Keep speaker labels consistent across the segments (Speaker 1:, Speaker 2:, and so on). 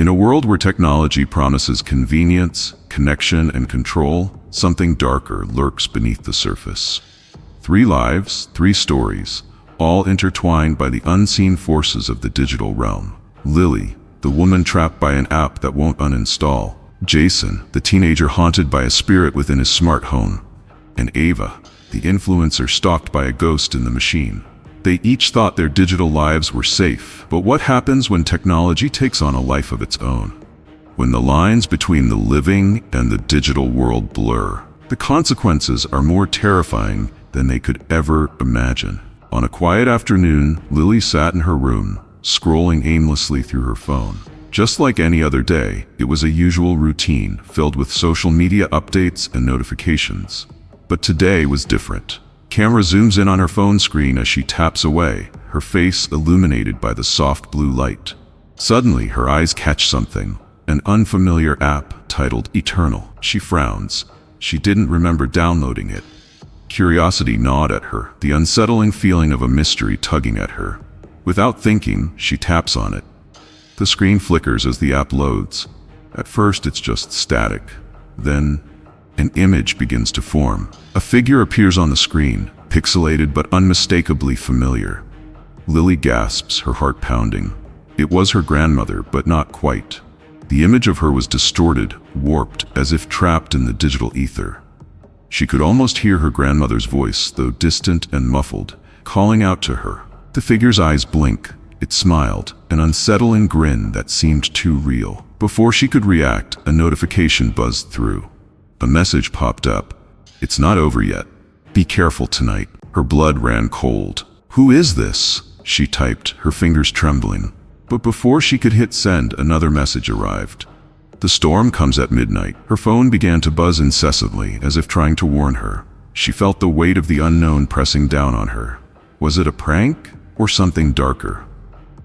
Speaker 1: In a world where technology promises convenience, connection, and control, something darker lurks beneath the surface. 3 lives, 3 stories, all intertwined by the unseen forces of the digital realm. Lily, the woman trapped by an app that won't uninstall. Jason, the teenager haunted by a spirit within his smart home. And Ava, the influencer stalked by a ghost in the machine. They each thought their digital lives were safe, but what happens when technology takes on a life of its own? When the lines between the living and the digital world blur, the consequences are more terrifying than they could ever imagine. On a quiet afternoon, Lily sat in her room, scrolling aimlessly through her phone. Just like any other day, it was a usual routine filled with social media updates and notifications. But today was different. Camera zooms in on her phone screen as she taps away, her face illuminated by the soft blue light. Suddenly, her eyes catch something, an unfamiliar app titled Eternal. She frowns. She didn't remember downloading it. Curiosity gnawed at her, the unsettling feeling of a mystery tugging at her. Without thinking, she taps on it. The screen flickers as the app loads. At first, it's just static. Then, an image begins to form. A figure appears on the screen, pixelated but unmistakably familiar. Lily gasps, her heart pounding. It was her grandmother, but not quite. The image of her was distorted, warped, as if trapped in the digital ether. She could almost hear her grandmother's voice, though distant and muffled, calling out to her. The figure's eyes blink. It smiled, an unsettling grin that seemed too real. Before she could react, a notification buzzed through. A message popped up. "It's not over yet. Be careful tonight." Her blood ran cold. "Who is this?" she typed, her fingers trembling. But before she could hit send, another message arrived. "The storm comes at midnight." Her phone began to buzz incessantly, as if trying to warn her. She felt the weight of the unknown pressing down on her. Was it a prank or something darker?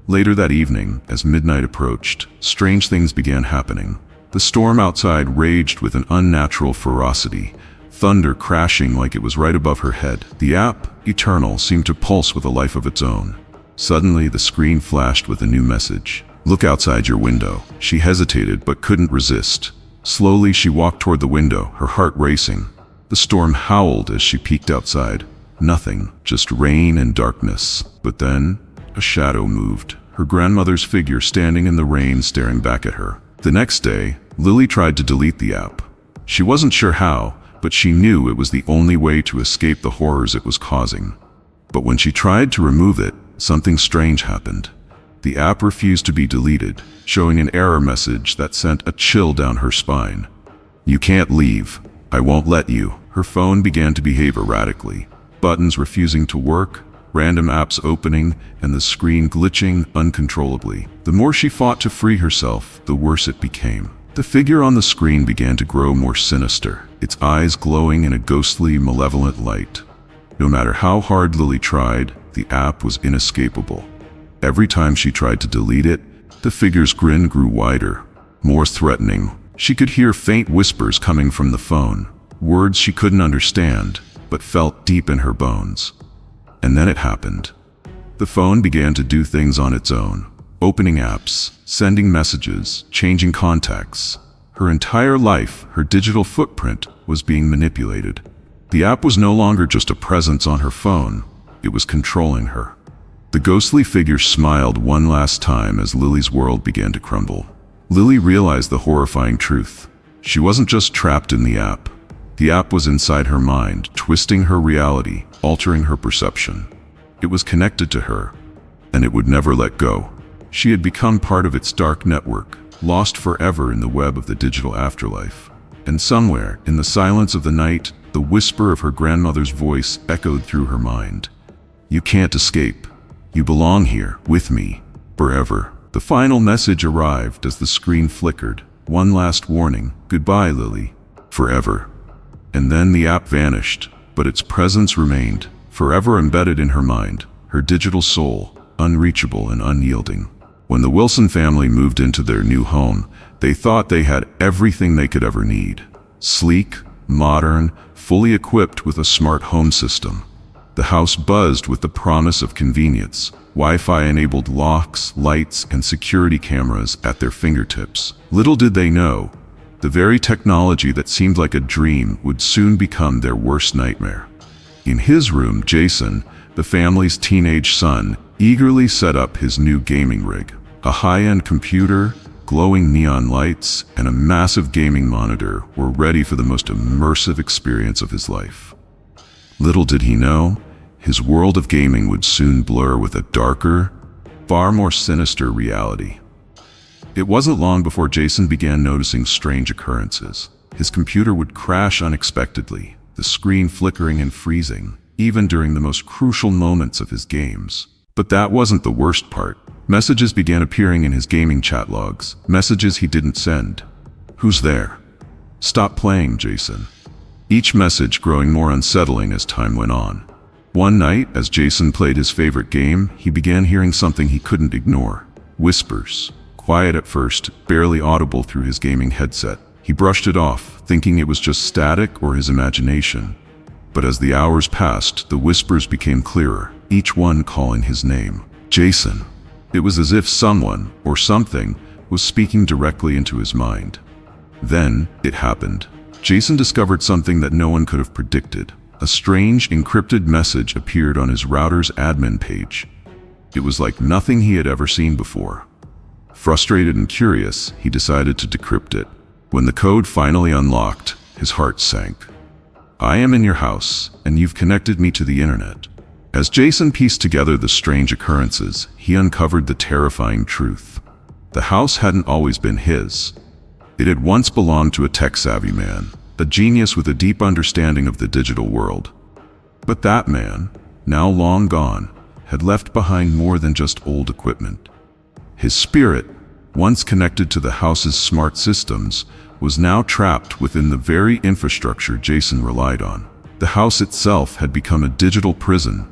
Speaker 1: Later that evening, as midnight approached, strange things began happening. The storm outside raged with an unnatural ferocity, thunder crashing like it was right above her head. The app, Eternal, seemed to pulse with a life of its own. Suddenly, the screen flashed with a new message. "Look outside your window." She hesitated but couldn't resist. Slowly, she walked toward the window, her heart racing. The storm howled as she peeked outside. Nothing, just rain and darkness. But then, a shadow moved, her grandmother's figure standing in the rain staring back at her. The next day, Lily tried to delete the app. She wasn't sure how, but she knew it was the only way to escape the horrors it was causing. But when she tried to remove it, something strange happened. The app refused to be deleted, showing an error message that sent a chill down her spine. "You can't leave. I won't let you." Her phone began to behave erratically. Buttons refusing to work, random apps opening, and the screen glitching uncontrollably. The more she fought to free herself, the worse it became. The figure on the screen began to grow more sinister, its eyes glowing in a ghostly, malevolent light. No matter how hard Lily tried, the app was inescapable. Every time she tried to delete it, the figure's grin grew wider, more threatening. She could hear faint whispers coming from the phone, words she couldn't understand, but felt deep in her bones. And then it happened. The phone began to do things on its own, opening apps, sending messages, changing contacts. Her entire life, her digital footprint, was being manipulated. The app was no longer just a presence on her phone, it was controlling her. The ghostly figure smiled one last time as Lily's world began to crumble. Lily realized the horrifying truth. She wasn't just trapped in the app. The app was inside her mind, twisting her reality, altering her perception. It was connected to her, and it would never let go. She had become part of its dark network, lost forever in the web of the digital afterlife. And somewhere, in the silence of the night, the whisper of her grandmother's voice echoed through her mind. "You can't escape. You belong here, with me, forever." The final message arrived as the screen flickered. One last warning. "Goodbye, Lily. Forever." And then the app vanished, but its presence remained, forever embedded in her mind, her digital soul, unreachable and unyielding. When the Wilson family moved into their new home, they thought they had everything they could ever need. Sleek, modern, fully equipped with a smart home system. The house buzzed with the promise of convenience. Wi-Fi enabled locks, lights, and security cameras at their fingertips. Little did they know, the very technology that seemed like a dream would soon become their worst nightmare. In his room, Jason, the family's teenage son, eagerly set up his new gaming rig. A high-end computer, glowing neon lights, and a massive gaming monitor were ready for the most immersive experience of his life. Little did he know, his world of gaming would soon blur with a darker, far more sinister reality. It wasn't long before Jason began noticing strange occurrences. His computer would crash unexpectedly, the screen flickering and freezing, even during the most crucial moments of his games. But that wasn't the worst part. Messages began appearing in his gaming chat logs, messages he didn't send. "Who's there? Stop playing, Jason." Each message growing more unsettling as time went on. One night, as Jason played his favorite game, he began hearing something he couldn't ignore. Whispers. Quiet at first, barely audible through his gaming headset. He brushed it off, thinking it was just static or his imagination. But as the hours passed, the whispers became clearer, each one calling his name. Jason. It was as if someone, or something, was speaking directly into his mind. Then, it happened. Jason discovered something that no one could have predicted. A strange, encrypted message appeared on his router's admin page. It was like nothing he had ever seen before. Frustrated and curious, he decided to decrypt it. When the code finally unlocked, his heart sank. "I am in your house, and you've connected me to the internet." As Jason pieced together the strange occurrences, he uncovered the terrifying truth. The house hadn't always been his. It had once belonged to a tech-savvy man, a genius with a deep understanding of the digital world. But that man, now long gone, had left behind more than just old equipment. His spirit, once connected to the house's smart systems, was now trapped within the very infrastructure Jason relied on. The house itself had become a digital prison,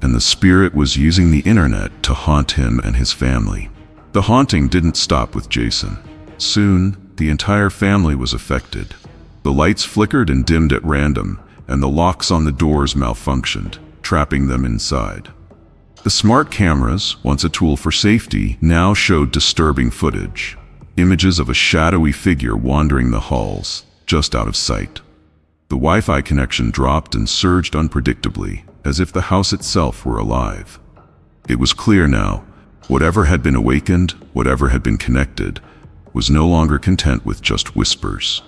Speaker 1: and the spirit was using the internet to haunt him and his family. The haunting didn't stop with Jason. Soon, the entire family was affected. The lights flickered and dimmed at random, and the locks on the doors malfunctioned, trapping them inside. The smart cameras, once a tool for safety, now showed disturbing footage. Images of a shadowy figure wandering the halls, just out of sight. The Wi-Fi connection dropped and surged unpredictably, as if the house itself were alive. It was clear now, whatever had been awakened, whatever had been connected, was no longer content with just whispers.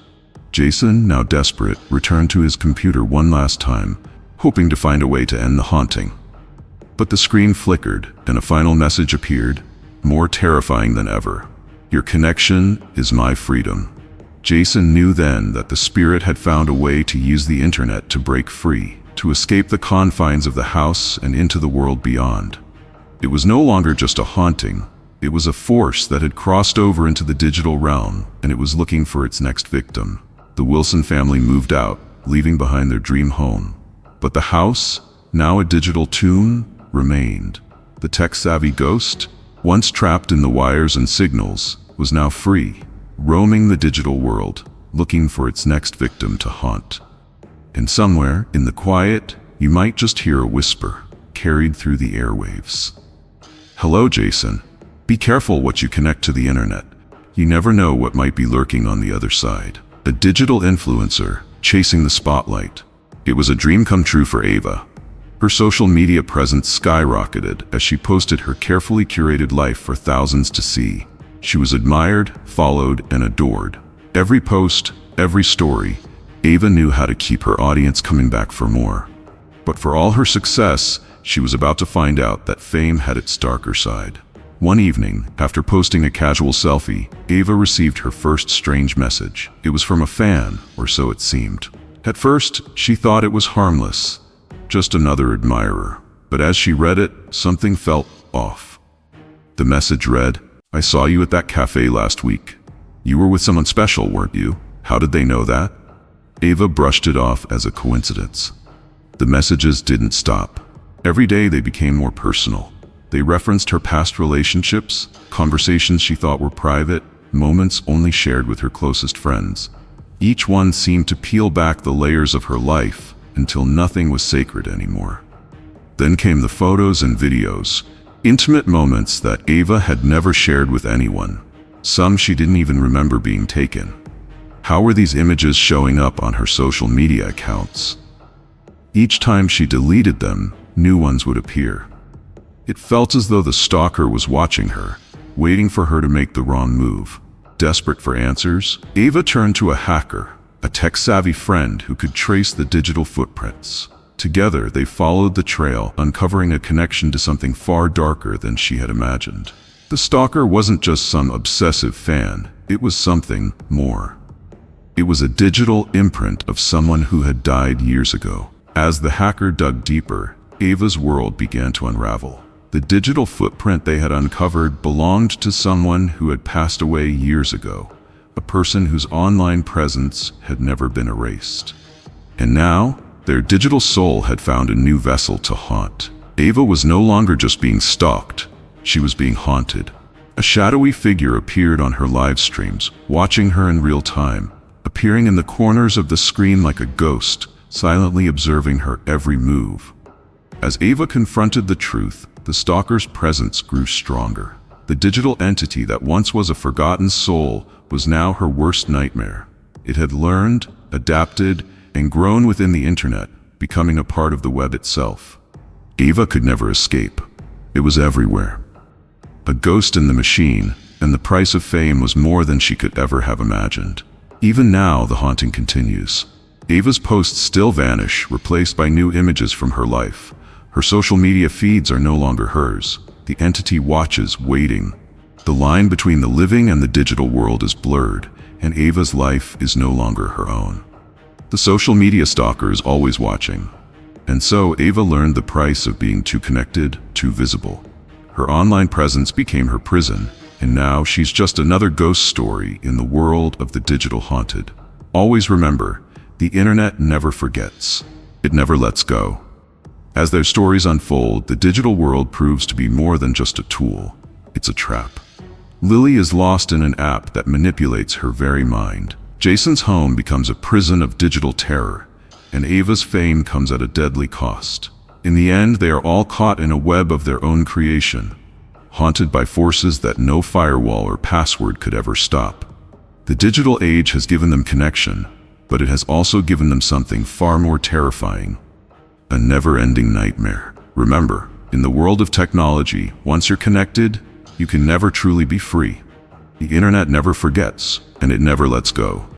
Speaker 1: Jason, now desperate, returned to his computer one last time, hoping to find a way to end the haunting. But the screen flickered, and a final message appeared, more terrifying than ever. "Your connection is my freedom." Jason knew then that the spirit had found a way to use the internet to break free, to escape the confines of the house and into the world beyond. It was no longer just a haunting. It was a force that had crossed over into the digital realm, and it was looking for its next victim. The Wilson family moved out, leaving behind their dream home. But the house, now a digital tomb, remained. The tech-savvy ghost, once trapped in the wires and signals, was now free, roaming the digital world, looking for its next victim to haunt. And somewhere, in the quiet, you might just hear a whisper, carried through the airwaves. "Hello, Jason. Be careful what you connect to the internet. You never know what might be lurking on the other side." A digital influencer, chasing the spotlight. It was a dream come true for Ava. Her social media presence skyrocketed as she posted her carefully curated life for thousands to see. She was admired, followed, and adored. Every post, every story, Ava knew how to keep her audience coming back for more. But for all her success, she was about to find out that fame had its darker side. One evening, after posting a casual selfie, Ava received her first strange message. It was from a fan, or so it seemed. At first, she thought it was harmless, just another admirer. But as she read it, something felt off. The message read, "I saw you at that cafe last week. You were with someone special, weren't you? How did they know that?" Ava brushed it off as a coincidence. The messages didn't stop. Every day they became more personal. They referenced her past relationships, conversations she thought were private, moments only shared with her closest friends. Each one seemed to peel back the layers of her life until nothing was sacred anymore. Then came the photos and videos, intimate moments that Ava had never shared with anyone. Some she didn't even remember being taken. How were these images showing up on her social media accounts? Each time she deleted them, new ones would appear. It felt as though the stalker was watching her, waiting for her to make the wrong move. Desperate for answers, Ava turned to a hacker, a tech-savvy friend who could trace the digital footprints. Together, they followed the trail, uncovering a connection to something far darker than she had imagined. The stalker wasn't just some obsessive fan, it was something more. It was a digital imprint of someone who had died years ago. As the hacker dug deeper, Ava's world began to unravel. The digital footprint they had uncovered belonged to someone who had passed away years ago, a person whose online presence had never been erased. And now, their digital soul had found a new vessel to haunt. Ava was no longer just being stalked, she was being haunted. A shadowy figure appeared on her live streams, watching her in real time, appearing in the corners of the screen like a ghost, silently observing her every move. As Ava confronted the truth, the stalker's presence grew stronger. The digital entity that once was a forgotten soul was now her worst nightmare. It had learned, adapted, and grown within the internet, becoming a part of the web itself. Ava could never escape. It was everywhere. A ghost in the machine, and the price of fame was more than she could ever have imagined. Even now, the haunting continues. Ava's posts still vanish, replaced by new images from her life. Her social media feeds are no longer hers. The entity watches, waiting. The line between the living and the digital world is blurred, and Ava's life is no longer her own. The social media stalker is always watching. And so Ava learned the price of being too connected, too visible. Her online presence became her prison, and now she's just another ghost story in the world of the digital haunted. Always remember, the internet never forgets. It never lets go. As their stories unfold, the digital world proves to be more than just a tool. It's a trap. Lily is lost in an app that manipulates her very mind. Jason's home becomes a prison of digital terror, and Ava's fame comes at a deadly cost. In the end, they are all caught in a web of their own creation, haunted by forces that no firewall or password could ever stop. The digital age has given them connection, but it has also given them something far more terrifying. A never-ending nightmare. Remember, in the world of technology, once you're connected, you can never truly be free. The internet never forgets, and it never lets go.